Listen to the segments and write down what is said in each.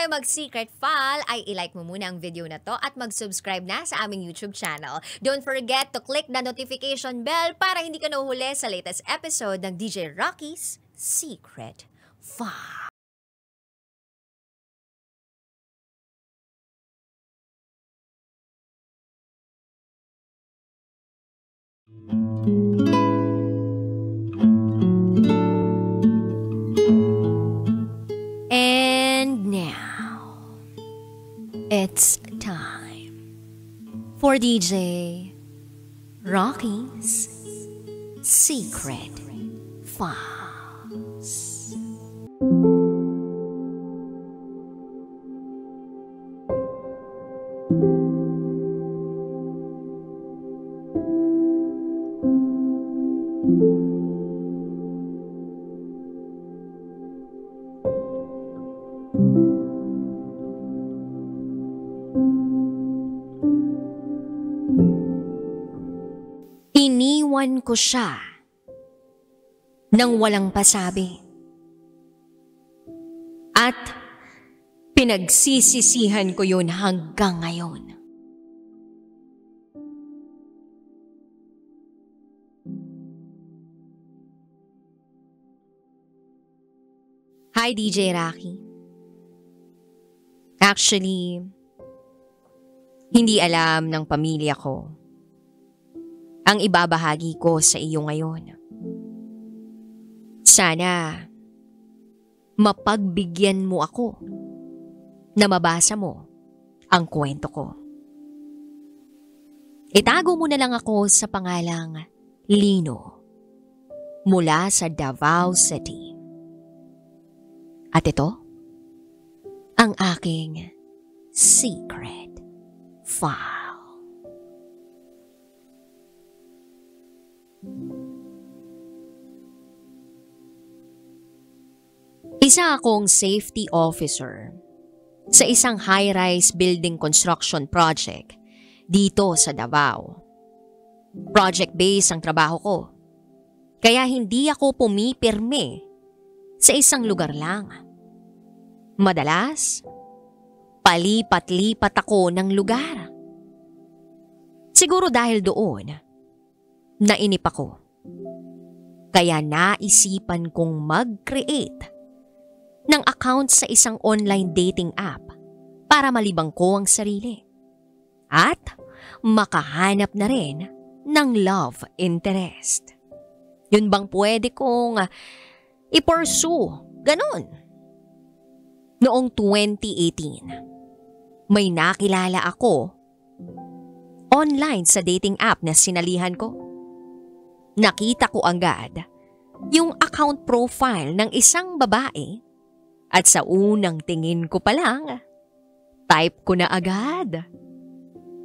tayo mag-secret file, ay ilike mo muna ang video na to at mag-subscribe na sa aming YouTube channel. Don't forget to click the notification bell para hindi ka nahuhuli sa latest episode ng DJ Rocky's Secret File. And now, it's time for DJ Rocky's Secret Files. Iniwan ko siya nang walang pasabi. At pinagsisisihan ko yun hanggang ngayon. Hi DJ Rocky. Actually, hindi alam ng pamilya ko ang ibabahagi ko sa iyo ngayon. Sana mapagbigyan mo ako na mabasa mo ang kwento ko. Itago mo na lang ako sa pangalang Lino mula sa Davao City. At ito ang aking secret file. Isa akong safety officer sa isang high-rise building construction project dito sa Davao. Project-based ang trabaho ko, kaya hindi ako pumipirme sa isang lugar lang. Madalas, palipat-lipat ako ng lugar. Siguro dahil doon, nainip ako. Kaya naisipan kong mag-create ng account sa isang online dating app para malibang ko ang sarili. At makahanap na rin ng love interest. Yun bang pwede kong i-pursue? Ganon. Noong 2018, may nakilala ako online sa dating app na sinalihan ko. Nakita ko agad yung account profile ng isang babae at sa unang tingin ko pa lang, type ko na agad.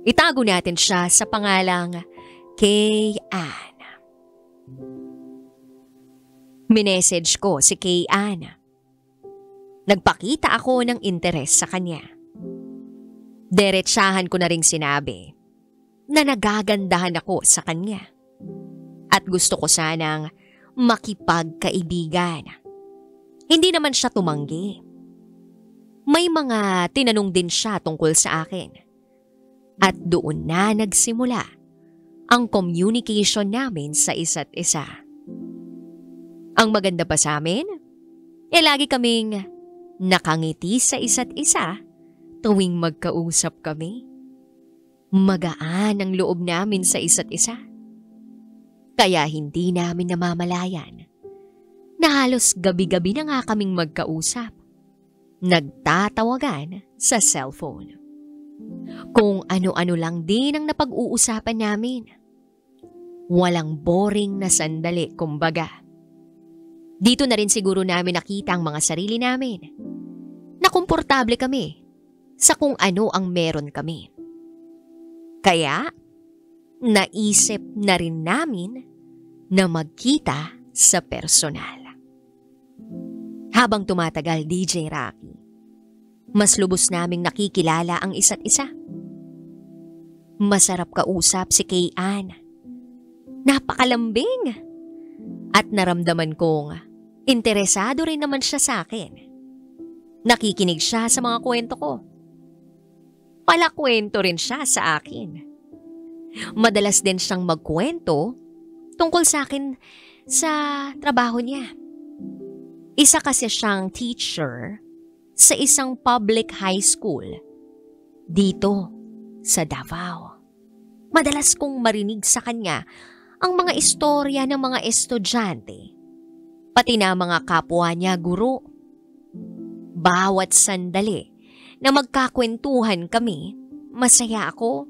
Itago natin siya sa pangalang Kay Ann. Minessage ko si Kay Ann. Nagpakita ako ng interes sa kanya. Diretsahan ko na ring sinabi na nagagandahan ako sa kanya at gusto ko sanang makipagkaibigan. Hindi naman siya tumanggi. May mga tinanong din siya tungkol sa akin. At doon na nagsimula ang communication namin sa isa't isa. Ang maganda pa sa amin, lagi kaming nakangiti sa isa't isa tuwing magkausap kami. Magaan ang loob namin sa isa't isa. Kaya hindi namin namamalayan na halos gabi-gabi na nga kaming magkausap. Nagtatawagan sa cellphone. Kung ano-ano lang din ang napag-uusapan namin. Walang boring na sandali, kumbaga. Dito na rin siguro namin nakita ang mga sarili namin. Na komportable kami sa kung ano ang meron kami. Kaya, naisip na rin namin na magkita sa personal. Habang tumatagal, DJ Rocky, mas lubos naming nakikilala ang isa't isa. Masarap kausap si Kay Ann. Napakalambing. At naramdaman kong interesado rin naman siya sa akin. Nakikinig siya sa mga kwento ko. Palakwento rin siya sa akin. Madalas din siyang magkwento tungkol sa akin sa trabaho niya. Isa kasi siyang teacher sa isang public high school dito sa Davao. Madalas kong marinig sa kanya ang mga istorya ng mga estudyante, pati na mga kapwa niya guro. Bawat sandali na magkakwentuhan kami, masaya ako.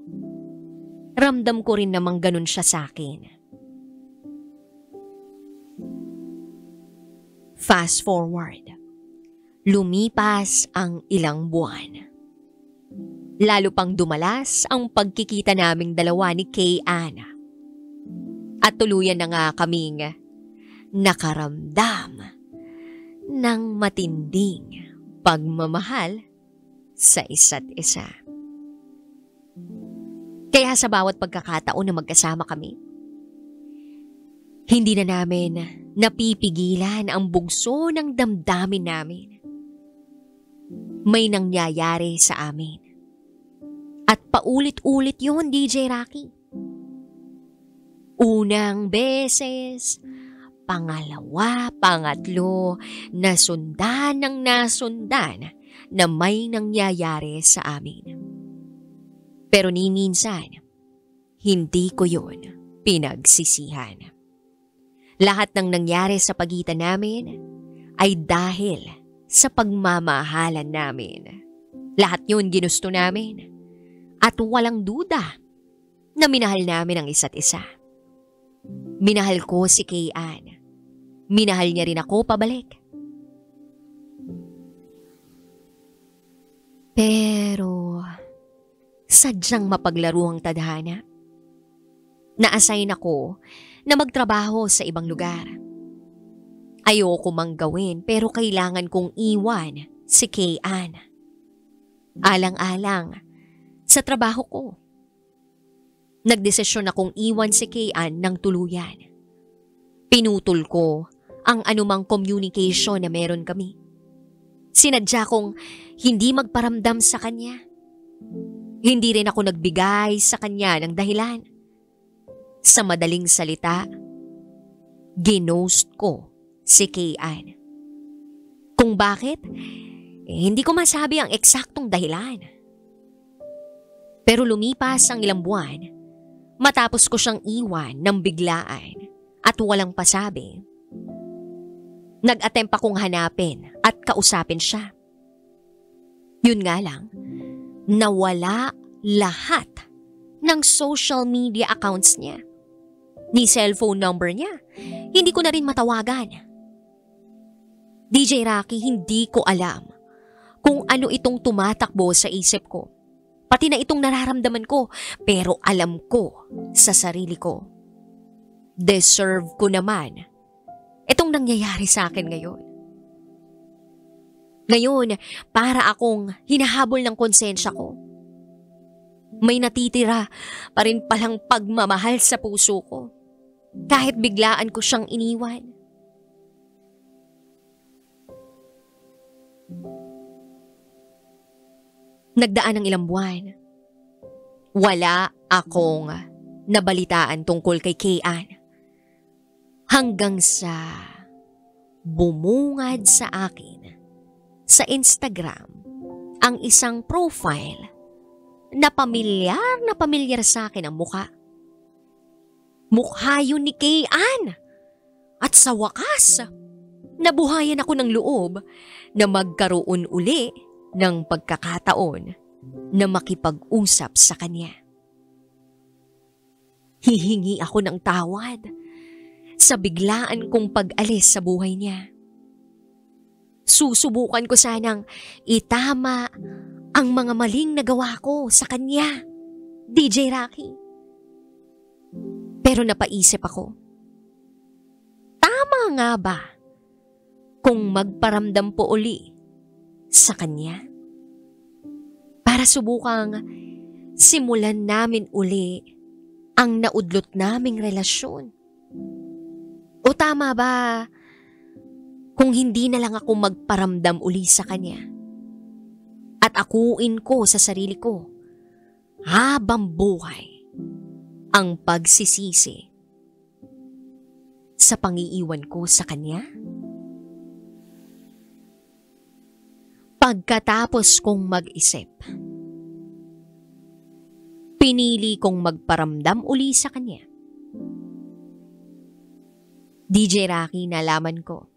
Ramdam ko rin namang ganun siya sa akin. Fast forward. Lumipas ang ilang buwan. Lalo pang dumalas ang pagkikita naming dalawa ni Kay Ana. At tuluyan na nga kaming nakaramdam ng matinding pagmamahal sa isa't isa. Kaya sa bawat pagkakataon na magkasama kami, hindi na namin napipigilan ang bugso ng damdamin namin. May nangyayari sa amin. At paulit-ulit yun, DJ Rocky. Unang beses, pangalawa, pangatlo, nasundan ng nasundan na may nangyayari sa amin. Pero ni minsan, hindi ko yun pinagsisihan. Lahat ng nangyari sa pagitan namin ay dahil sa pagmamahalan namin. Lahat yun ginusto namin. At walang duda na minahal namin ang isa't isa. Minahal ko si Kay Ann. Minahal niya rin ako pabalik. Pero sadyang mapaglaro ang tadhana. Na-assign ako na magtrabaho sa ibang lugar. Ayoko mang gawin pero kailangan kong iwan si Kay Ann. Alang-alang sa trabaho ko. Nagdesisyon akong iwan si Kay Ann ng tuluyan. Pinutol ko ang anumang communication na meron kami. Sinadya kong hindi magparamdam sa kanya. Hindi rin ako nagbigay sa kanya ng dahilan. Sa madaling salita, ginost ko si Kay Ann. Kung bakit, hindi ko masabi ang eksaktong dahilan. Pero lumipas ang ilang buwan, matapos ko siyang iwan ng biglaan at walang pasabi. Nag-attempt akong hanapin at kausapin siya. Yun nga lang, nawala lahat ng social media accounts niya. Ni cellphone number niya, hindi ko na rin matawagan. DJ Rocky, hindi ko alam kung ano itong tumatakbo sa isip ko. Pati na itong nararamdaman ko, pero alam ko sa sarili ko. Deserve ko naman itong nangyayari sa akin ngayon. Ngayon, para akong hinahabol ng konsensya ko. May natitira pa rin palang pagmamahal sa puso ko. Kahit biglaan ko siyang iniwan. Nagdaan ng ilang buwan. Wala akong nabalitaan tungkol kay Kay Ann. Hanggang sa bumungad sa akin sa Instagram ang isang profile na pamilyar sa akin ang mukha. Mukha yun ni Kay Ann. At sa wakas, nabuhayan ako ng loob na magkaroon uli ng pagkakataon na makipag-usap sa kanya. Hihingi ako ng tawad sa biglaan kong pag-alis sa buhay niya. Susubukan ko sanang itama ang mga maling nagawa ko sa kanya, DJ Rocky. Pero napaisip ako, tama nga ba kung magparamdam po uli sa kanya? Para subukang simulan namin uli ang naudlot naming relasyon. O tama ba kung hindi na lang ako magparamdam uli sa kanya Tatakuin ko sa sarili ko habang buhay ang pagsisisi sa pangiiwan ko sa kanya. Pagkatapos kong mag-isip, pinili kong magparamdam uli sa kanya. DJ Rocky, nalaman ko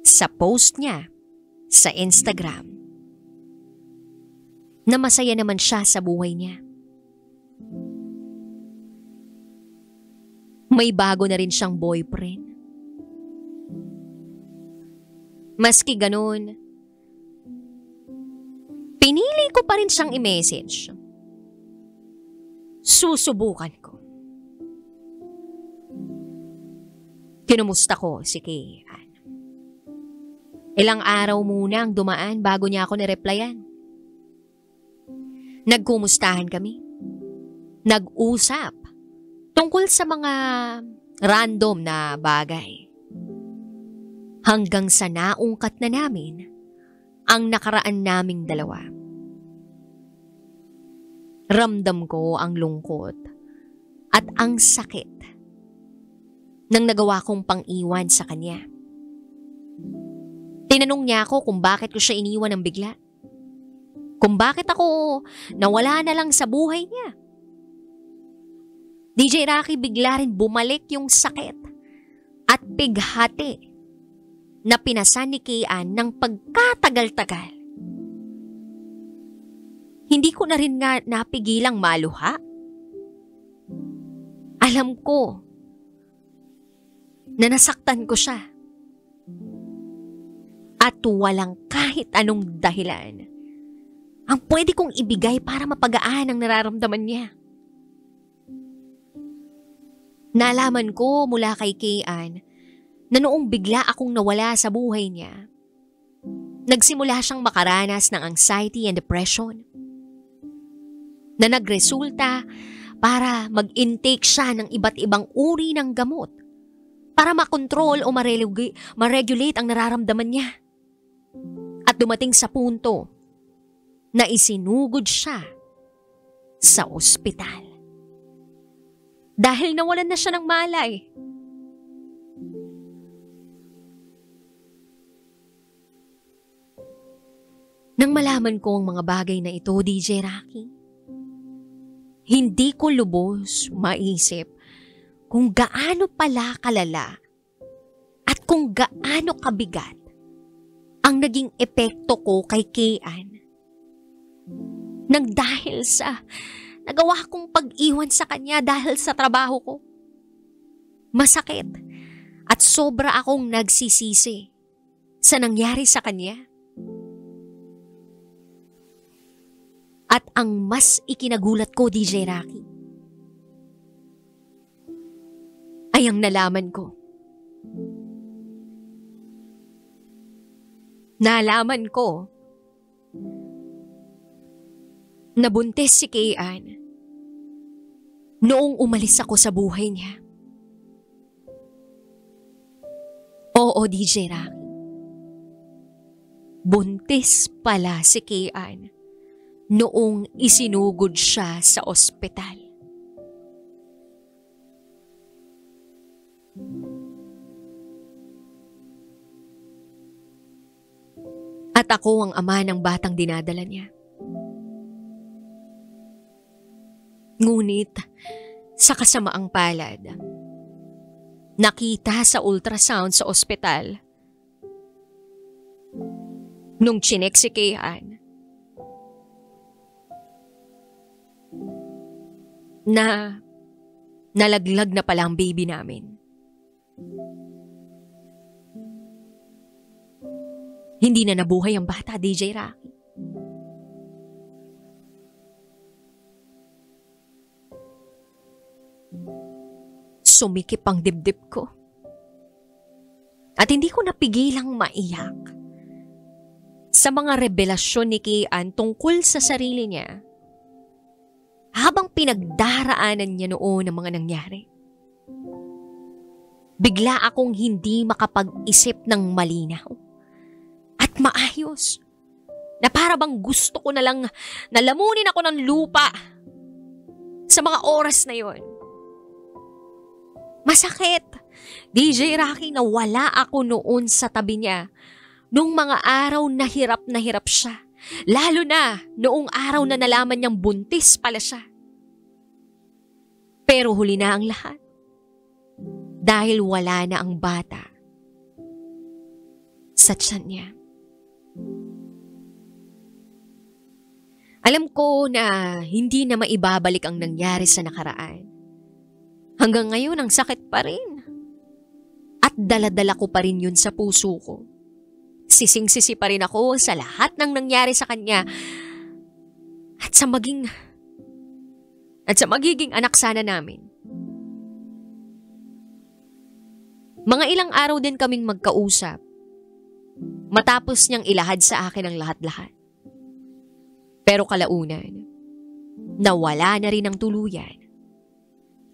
sa post niya sa Instagram na masaya naman siya sa buhay niya. May bago na rin siyang boyfriend. Maski ganun, pinili ko pa rin siyang i-message. Susubukan ko. Kinumusta ko si Kian. Ilang araw muna ang dumaan bago niya ako nireplyan. Nagkumustahan kami. Nag-usap tungkol sa mga random na bagay. Hanggang sa naungkat na namin ang nakaraan naming dalawa. Ramdam ko ang lungkot at ang sakit nang nagawa kong pang-iwan sa kanya. Tinanong niya ako kung bakit ko siya iniwan ng bigla. Kung bakit ako nawala na lang sa buhay niya. DJ Rocky, bigla rin bumalik yung sakit at pighati na pinasan ni Kian ng pagkatagal-tagal. Hindi ko na rin nga napigilang maluha. Alam ko na nasaktan ko siya. At walang kahit anong dahilan ang pwede kong ibigay para mapagaan ang nararamdaman niya. Nalaman ko mula kay Kian na noong bigla akong nawala sa buhay niya, nagsimula siyang makaranas ng anxiety and depression na nagresulta para mag-intake siya ng iba't ibang uri ng gamot para makontrol o ma-regulate ang nararamdaman niya. At dumating sa punto na isinugod siya sa ospital. Dahil nawalan na siya ng malay. Nang malaman ko ang mga bagay na ito, DJ Rocky, hindi ko lubos maisip kung gaano pala kalala at kung gaano kabigat ang naging epekto ko kay Kian nang dahil sa nagawa kong pag-iwan sa kanya dahil sa trabaho ko. Masakit at sobra akong nagsisisi sa nangyari sa kanya. At ang mas ikinagulat ko, DJ Rocky, ay ang nalaman ko. Nalaman ko na buntis si Kian noong umalis ako sa buhay niya. Oo, DJ Rocky. Buntis pala si Kian noong isinugod siya sa ospital. At ako ang ama ng batang dinadala niya. Ngunit, sa kasamaang palad, nakita sa ultrasound sa ospital nung chinek si Kian na nalaglag na pala ang baby namin. Hindi na nabuhay ang bata, DJ Rocky. Sumikip ang dibdib ko. At hindi ko napigilang maiyak sa mga revelasyon ni Kian tungkol sa sarili niya habang pinagdaraanan niya noon ang mga nangyari. Bigla akong hindi makapag-isip ng malinaw at maayos Na para bang gusto ko na lang nalamunin ako ng lupa sa mga oras na yon. Masakit. DJ Rocky, na wala ako noon sa tabi niya nung mga araw na hirap siya. Lalo na noong araw na nalaman niyang buntis pala siya. Pero huli na ang lahat. Dahil wala na ang bata sa tiyan niya. Alam ko na hindi na maibabalik ang nangyari sa nakaraan. Hanggang ngayon ang sakit pa rin. At dala-dala ko pa rin yun sa puso ko. Sising-sisi pa rin ako sa lahat ng nangyari sa kanya. At sa magiging anak sana namin. Mga ilang araw din kaming magkausap. Matapos niyang ilahad sa akin ang lahat-lahat. Pero kalaunan, nawala na rin ang tuluyan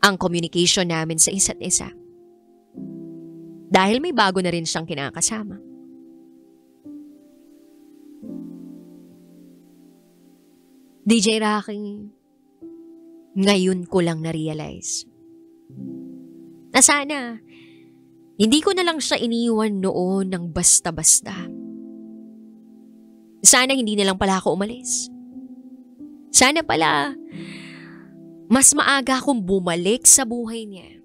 ang communication namin sa isa't isa. Dahil may bago na rin siyang kinakasama. DJ Rocky, ngayon ko lang na-realize na sana hindi ko na lang siya iniwan noon ng basta-basta. Sana hindi na lang pala ako umalis. Sana pala mas maaga akong bumalik sa buhay niya.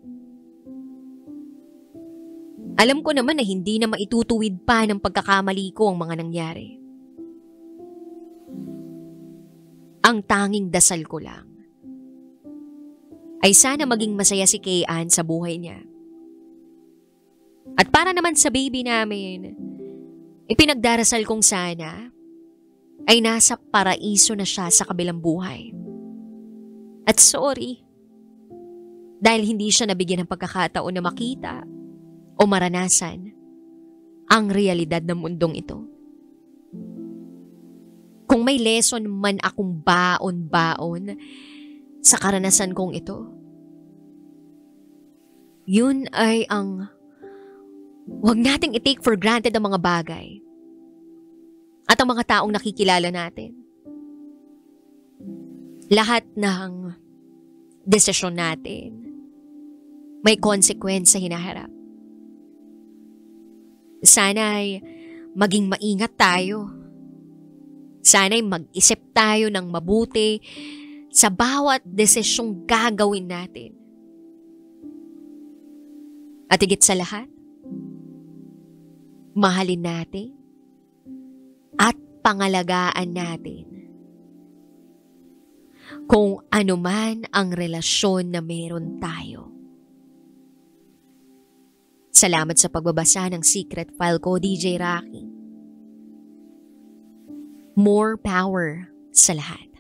Alam ko naman na hindi na maitutuwid pa ng pagkakamali ko ang mga nangyari. Ang tanging dasal ko lang ay sana maging masaya si Kay-Ann sa buhay niya. At para naman sa baby namin, ipinagdarasal kong sana ay nasa paraiso na siya sa kabilang buhay. At sorry, dahil hindi siya nabigyan ng pagkakataon na makita o maranasan ang realidad ng mundong ito. Kung may lesson man akong baon-baon sa karanasan kong ito, yun ay ang huwag nating i-take for granted ang mga bagay at ang mga taong nakikilala natin. Lahat ng desisyon natin may consequence sa hinaharap. Sana'y maging maingat tayo. Sana'y mag-isip tayo ng mabuti sa bawat desisyong gagawin natin. At higit sa lahat, mahalin natin at pangalagaan natin kung ano man ang relasyon na meron tayo. Salamat sa pagbabasa ng secret file ko, DJ Rocky. More power sa lahat.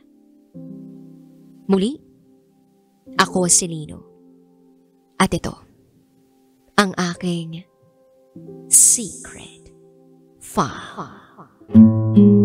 Muli, ako si Lino. At ito, ang aking secret file.